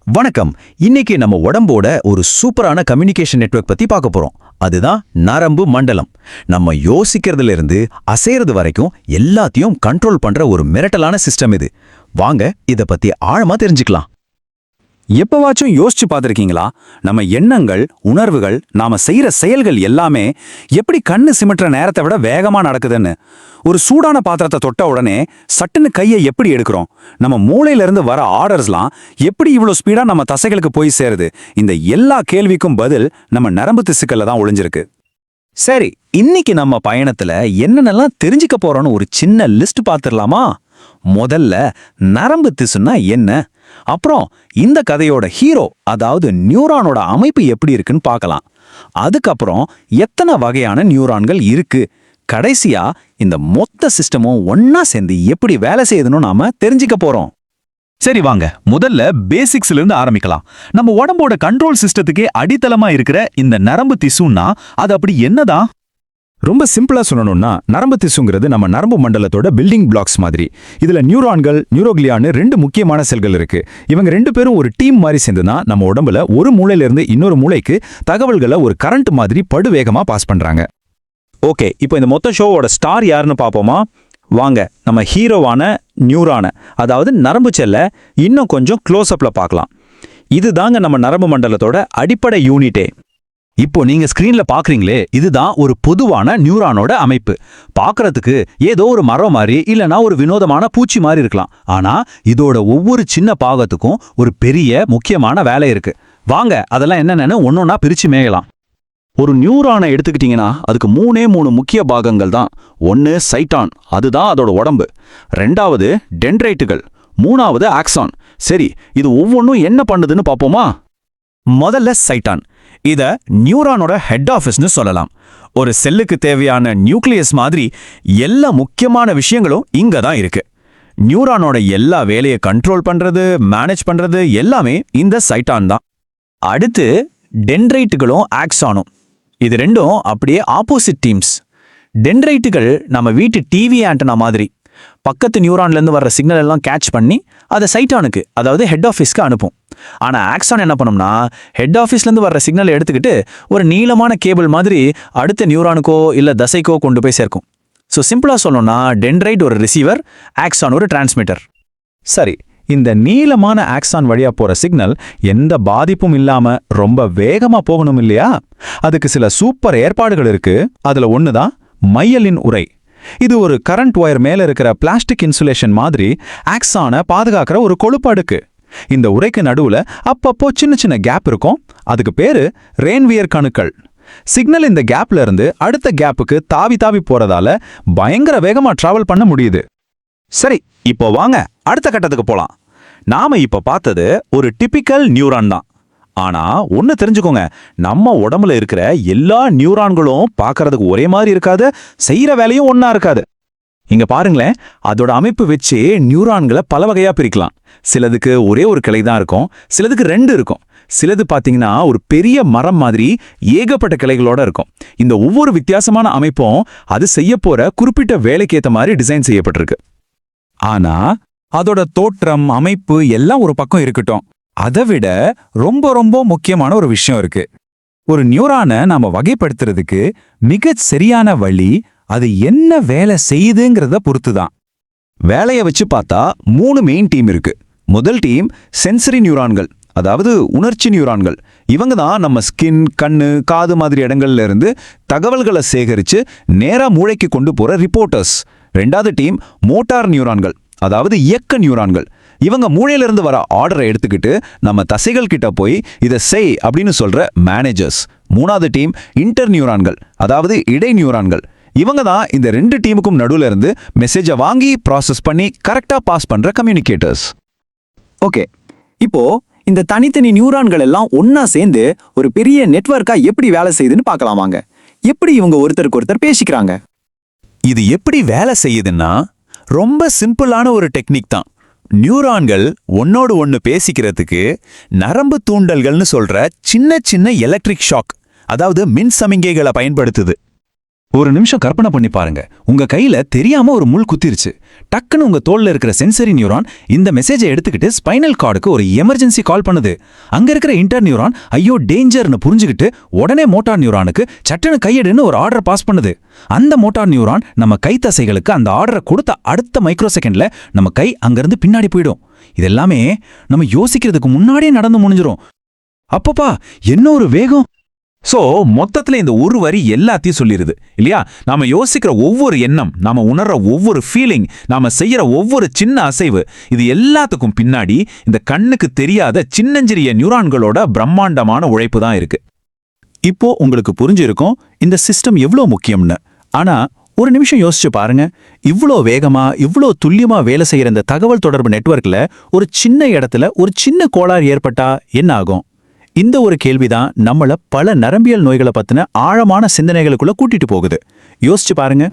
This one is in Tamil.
வணக்கம். இன்னைக்கு நம்ம உடம்போட ஒரு சூப்பரான கம்யூனிகேஷன் நெட்வொர்க் பத்தி பார்க்க போறோம். அதுதான் நரம்பு மண்டலம். நம்ம யோசிக்கிறதுல இருந்து அசைறது வரைக்கும் எல்லாத்தையும் கண்ட்ரோல் பண்ற ஒரு மிரட்டலான சிஸ்டம் இது. வாங்க இத பத்தி ஆழமா தெரிஞ்சுக்கலாம். எப்பவாச்சும் யோசிச்சு பார்த்திருக்கீங்களா? நம்ம எண்ணங்கள், உணர்வுகள், நாம செய்யற செயல்கள் எல்லாமே எப்படி கண்ணு சிமிட்டுற நேரத்தை விட வேகமா நடக்குதுன்னு. ஒரு சூடான பாத்திரத்தை தொட்ட உடனே சட்டுன்னு கையை எப்படி எடுக்கிறோம்? நம்ம மூளையில இருந்து வர ஆர்டர்ஸ்லாம் எப்படி இவ்வளவு ஸ்பீடா நம்ம தசைகளுக்கு போய் சேருது? இந்த எல்லா கேள்விக்கும் பதில் நம்ம நரம்பு திசுக்கள்ல தான் ஒளிஞ்சிருக்கு. சரி, இன்னைக்கு நம்ம பயணத்துல என்னென்னலாம் தெரிஞ்சுக்க போறோம்னு ஒரு சின்ன லிஸ்ட் பார்த்துடலாமா? முதல்ல நரம்பு திசுன்னா என்ன, அப்புறம் இந்த கதையோட ஹீரோ அதாவது நியூரானோட அமைப்பு எப்படி இருக்குன்னு பார்க்கலாம். அதுக்கப்புறம் எத்தனை வகையான நியூரான்கள் இருக்கு, கடைசியா இந்த மொத்த சிஸ்டமும் ஒன்னா சேர்ந்து எப்படி வேலை செய்யுதுன்னு நாம தெரிஞ்சுக்க போறோம். சரி வாங்க, முதல்ல பேசிக்ஸ்ல இருந்து ஆரம்பிக்கலாம். நம்ம உடம்போட கண்ட்ரோல் சிஸ்டத்துக்கே அடித்தளமா இருக்கிற இந்த நரம்பு திசுன்னா அது அப்படி என்னதான்? ரொம்ப சிம்பிளா சொல்லணும்னா, நரம்பு திசுங்கிறது நம்ம நரம்பு மண்டலத்தோட பில்டிங் பிளாக்ஸ் மாதிரி. இதுல நியூரான்கள், நியூரோக்ளியான்னு ரெண்டு முக்கியமான செல்கள் இருக்கு. இவங்க ரெண்டு பேரும் ஒரு டீம் மாதிரி சேர்ந்துதான் நம்ம உடம்புல ஒரு மூளையில இருந்து இன்னொரு மூளைக்கு தகவல்களை ஒரு கரண்ட் மாதிரி படுவேகமா பாஸ் பண்றாங்க. ஓகே, இப்போ இந்த மொத்த ஷோவோட ஸ்டார் யாருன்னு பார்ப்போமா? வாங்க, நம்ம ஹீரோவான நியூரான அதாவது நரம்பு செல்லை இன்னும் கொஞ்சம் க்ளோஸ்அப்ல பார்க்கலாம். இதுதாங்க நம்ம நரம்பு மண்டலத்தோட அடிப்படை யூனிட்டே. இப்போ நீங்க ஸ்கிரீன்ல பாக்குறீங்களே, இதுதான் ஒரு பொதுவான நியூரானோட அமைப்பு. பார்க்கறதுக்கு ஏதோ ஒரு மரம் மாதிரி இல்லனா ஒரு வினோதமான பூச்சி மாதிரி இருக்கலாம். ஆனா இதோட ஒவ்வொரு சின்ன பாகத்துக்கும் ஒரு பெரிய முக்கியமான வேலை இருக்கு. வாங்க அதெல்லாம் என்னென்னு ஒன்னொன்னா பிரிச்சு மேயலாம். ஒரு நியூரானை எடுத்துக்கிட்டீங்கன்னா அதுக்கு மூணு முக்கிய பாகங்கள் தான். ஒன்னு சைட்டான், அதுதான் அதோட உடம்பு. ரெண்டாவது டென்ட்ரைட்டுகள், மூணாவது ஆக்சான். சரி, இது ஒவ்வொன்றும் என்ன பண்ணுதுன்னு பார்ப்போமா? முதல்ல சைட்டான். இத நியூரானோட ஹெட் ஆஃபீஸ்னு சொல்லலாம். ஒரு செல்லுக்கு தேவையான நியூக்ளியஸ் மாதிரி எல்லா முக்கியமான விஷயங்களும் இங்க தான் இருக்கு. நியூரானோட எல்லா வேலையை கண்ட்ரோல் பண்றது, மேனேஜ் பண்றது எல்லாமே இந்த சைட்டான் தான். அடுத்து டென்ட்ரைட்டுகளும் ஆக்சானும். இது ரெண்டும் அப்படியே ஆப்போசிட் டீம்ஸ். டென்ட்ரைட்டுகள் நம்ம வீட்டு டிவி ஆண்டனா மாதிரி. பக்கத்து நியூரான்லேருந்து வர்ற சிக்னல் எல்லாம் கேட்ச் பண்ணி அதை சைட்டானுக்கு அதாவது ஹெட் ஆஃபீஸ்க்கு அனுப்பும். ஆனால் ஆக்சான் என்ன பண்ணும்னா, ஹெட் ஆஃபீஸ்லேருந்து வர்ற சிக்னலை எடுத்துக்கிட்டு ஒரு நீளமான கேபிள் மாதிரி அடுத்த நியூரானுக்கோ இல்லை தசைக்கோ கொண்டு போய் சேர்க்கும். ஸோ சிம்பிளாக சொல்லணும்னா, டென்ட்ரைட் ஒரு ரிசீவர், ஆக்சான் ஒரு டிரான்ஸ்மிட்டர். சரி, இந்த நீளமான ஆக்சான் வழியா போற சிக்னல் எந்த பாதிப்பும் இல்லாம ரொம்ப வேகமா போகணும் இல்லையா? அதுக்கு சில சூப்பர் ஏற்பாடுகள் இருக்கு. அதுல ஒண்ணுதான் மையலின் உறை. இது ஒரு கரண்ட் ஒயர் மேல இருக்கிற பிளாஸ்டிக் இன்சுலேஷன் மாதிரி ஆக்சானை பாதுகாக்கிற ஒரு கொழுப்பு அடுக்கு. இந்த உரைக்கு நடுவுல அப்பப்போ சின்ன சின்ன கேப் இருக்கும். அதுக்கு பேரு ரேன்வியர் கணுக்கள். சிக்னல் இந்த கேப்ல இருந்து அடுத்த கேப்புக்கு தாவி தாவி போறதால பயங்கர வேகமா டிராவல் பண்ண முடியுது. சரி, இப்போ வாங்க அடுத்த கட்டத்துக்கு போலாம். நாம இப்ப பார்த்தது ஒரு டிபிக்கல் நியூரான் தான். ஆனா ஒன்னு தெரிஞ்சுக்கோங்க, நம்ம உடம்புல இருக்கிற எல்லா நியூரான்களும் பார்க்கறதுக்கு ஒரே மாதிரி இருக்காது, செய்யற வேலையும் ஒன்னா இருக்காது. இங்க பாருங்களேன், அதோட அமைப்பு வச்சு நியூரான்களை பல வகையா பிரிக்கலாம். சிலதுக்கு ஒரே ஒரு கிளை தான் இருக்கும், சிலதுக்கு ரெண்டு இருக்கும், சிலது பாத்தீங்கன்னா ஒரு பெரிய மரம் மாதிரி ஏகப்பட்ட கிளைகளோட இருக்கும். இந்த ஒவ்வொரு வித்தியாசமான அமைப்பும் அது செய்ய போற குறிப்பிட்ட வேலைக்கு ஏத்த மாதிரி டிசைன் செய்யப்பட்டிருக்கு. ஆனா அதோட தோற்றம், அமைப்பு எல்லாம் ஒரு பக்கம் இருக்கட்டும், அதை விட ரொம்ப ரொம்ப முக்கியமான ஒரு விஷயம் இருக்கு. ஒரு நியூரானை நாம வகைப்படுத்துறதுக்கு மிகச் சரியான வழி அது என்ன வேலை செய்யுதுங்கிறத பொறுத்துதான். வேலையை வச்சு பார்த்தா 3 மெயின் டீம் இருக்கு. முதல் டீம் சென்சரி நியூரான்கள், அதாவது உணர்ச்சி நியூரான்கள். இவங்க தான் நம்ம ஸ்கின், கண்ணு, காது மாதிரி இடங்கள்ல இருந்து தகவல்களை சேகரிச்சு நேரா மூளைக்கு கொண்டு போற ரிப்போர்ட்டர்ஸ். ரெண்டாவது டீம் மோட்டார் நியூரான்கள், அதாவது இயக்க நியூரான்கள். இவங்க மூளையிலிருந்து வர ஆர்டரை எடுத்துக்கிட்டு நம்ம தசைகள் கிட்ட போய் இதை செய் அப்படின்னு சொல்ற மேனேஜர்ஸ். மூணாவது டீம் இன்டர் நியூரான்கள், அதாவது இடை நியூரான்கள். இவங்க தான் இந்த ரெண்டு டீமுக்கும் நடுவுல இருந்து மெசேஜை வாங்கி ப்ராசஸ் பண்ணி கரெக்டா பாஸ் பண்ற கம்யூனிகேட்டர்ஸ். ஓகே, இப்போ இந்த தனித்தனி நியூரான்கள் எல்லாம் ஒன்னா சேர்ந்து ஒரு பெரிய நெட்வொர்க்கா எப்படி வேலை செய்யுதுன்னு பார்க்கலாம் வாங்க. எப்படி இவங்க ஒருத்தருக்கு ஒருத்தர் பேசிக்கிறாங்க? இது எப்படி வேலை செய்யுதுன்னா ரொம்ப சிம்பிளான ஒரு டெக்னிக் தான். நியூரான்கள் ஒன்னோடு ஒன்னு பேசிக்கிறதுக்கு நரம்பு தூண்டல்கள்னு சொல்ற சின்ன சின்ன எலக்ட்ரிக் ஷாக், அதாவது மின் சமிங்கைகளை பயன்படுத்துது. ஒரு நிமிஷம் கற்பனை பண்ணி பாருங்க. உங்க கையில தெரியாம ஒரு முள் குத்திருச்சு. டக்குன்னு உங்க தோல்ல இருக்கிற சென்சரி நியூரான் இந்த மெசேஜை எடுத்துக்கிட்டு ஸ்பைனல் கார்டுக்கு ஒரு எமர்ஜென்சி கால் பண்ணுது. அங்க இருக்கிற இன்டர் நியூரான் ஐயோ டேஞ்சர்னு புரிஞ்சுக்கிட்டு உடனே மோட்டார் நியூரானுக்கு சட்டுன்னு கையெடுன்னு ஒரு ஆர்டர் பாஸ் பண்ணுது. அந்த மோட்டார் நியூரான் நம்ம கை தசைகளுக்கு அந்த ஆர்டரை கொடுத்த அடுத்த மைக்ரோ செகண்ட்ல நம்ம கை அங்கிருந்து பின்னாடி போயிடும். இதெல்லாமே நம்ம யோசிக்கிறதுக்கு முன்னாடியே நடந்து முடிஞ்சிரும். அப்பப்பா என்ன ஒரு வேகம்! சோ மொத்தத்துல இந்த ஒரு வரி எல்லாத்தையும் சொல்லிருது இல்லையா? நாம யோசிக்கிற ஒவ்வொரு எண்ணம், நாம உணர்ற ஒவ்வொரு ஃபீலிங், நாம செய்யற ஒவ்வொரு சின்ன அசைவு, இது எல்லாத்துக்கும் பின்னாடி இந்த கண்ணுக்கு தெரியாத சின்னஞ்சிறிய நியூரான்களோட பிரம்மாண்டமான உழைப்பு தான் இருக்கு. இப்போ உங்களுக்கு புரிஞ்சிருக்கும் இந்த சிஸ்டம் எவ்வளோ முக்கியம்னு. ஆனா ஒரு நிமிஷம் யோசிச்சு பாருங்க, இவ்ளோ வேகமா இவ்ளோ துல்லியமா வேலை செய்யற இந்த தகவல் தொடர்பு நெட்வொர்க்ல ஒரு சின்ன இடத்துல ஒரு சின்ன கோளாறு ஏற்பட்டா என்ன ஆகும்? இந்த ஒரு கேள்விதான் நம்மள பல நரம்பியல் நோய்களை பத்தின ஆழமான சிந்தனைகளுக்குள்ள கூட்டிட்டு போகுது. யோசிச்சு பாருங்க.